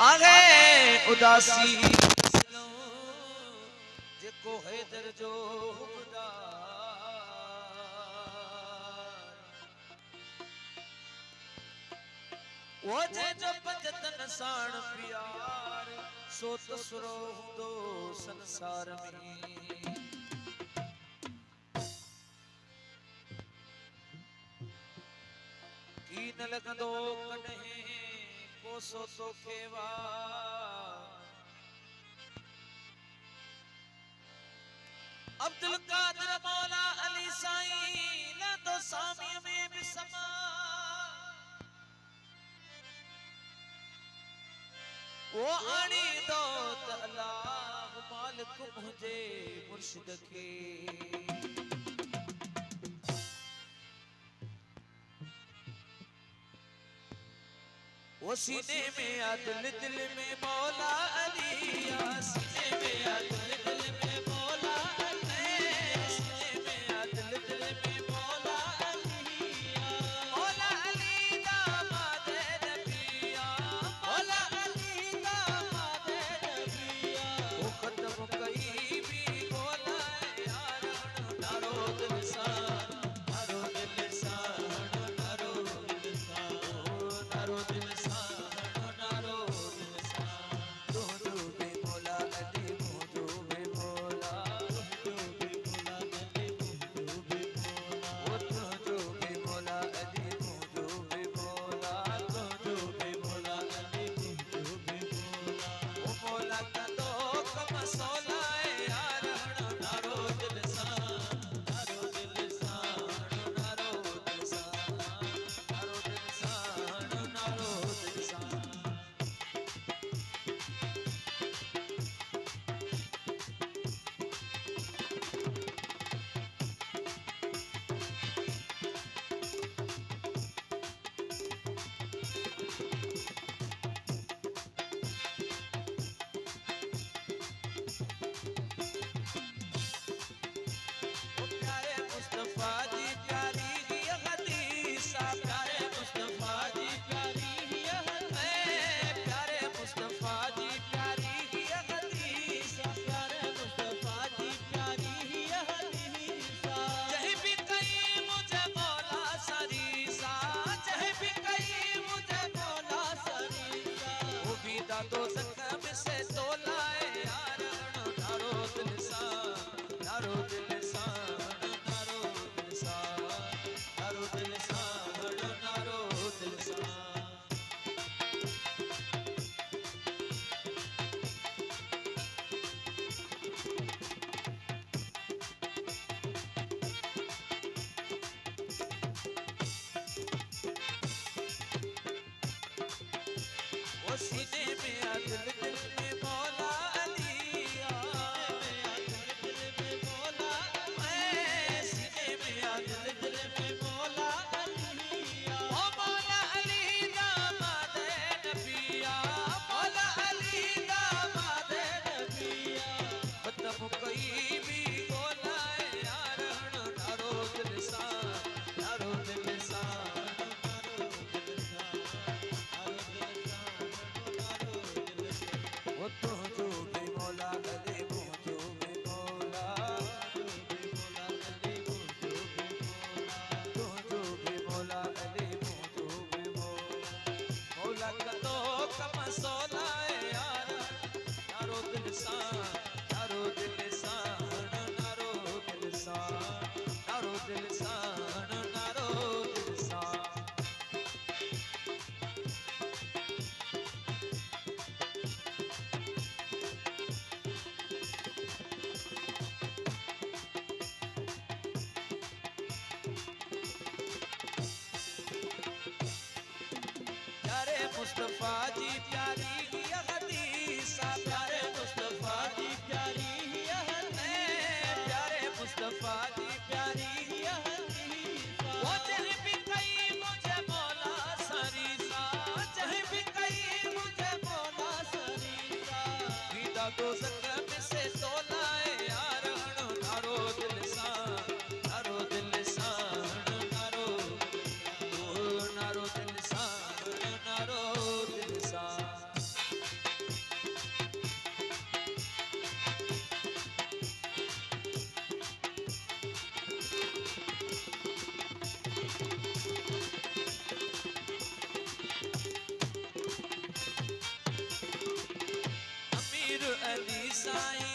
आगे उदासी जेको हैदर जो वो जे जो पंजतन साण प्यार सो तसरो हुंदो संसार में की न लगंदो कॾहिं कोसो तो खेवा अब्दुल कादिर मौला अली साईं न तो सामी में भी समा वो आणी दो त अल्लाह मालिक मुझे मुर्शिद के वो सीने में आ दिल में मौला अली सीने में आ दिल में मौला अली सीने में आ दिल में मौला अली मौला अली दामाद नबिया मौला अली दामाद नबिया वो खत्म कई भी मौला यार नारो दिल सा नारो दिल सा नारो दिल सा नारो दिल सा सीने में आ दिल में मौला अली सीने में मौला सीने में आ दिल में मौला अली ओ मौला अली दामाद नबिया मौला अली दामाद नबिया खत्म कई भी मौला यार नारो दिल सा नारो दिल सा मुस्तफा जी प्यारी हदीस प्यारे मुस्तफा जी प्यारी प्यारे मुस्तफा जी प्यारी हदीस वो चाहे भी कई मुझे मौला सरीसा चाहे भी कई मुझे मौला सरीसा विदा तो सकम से तोला यार नारो दिल सा नारो दिल सा नारो दिल सा नारो दिल सा साईं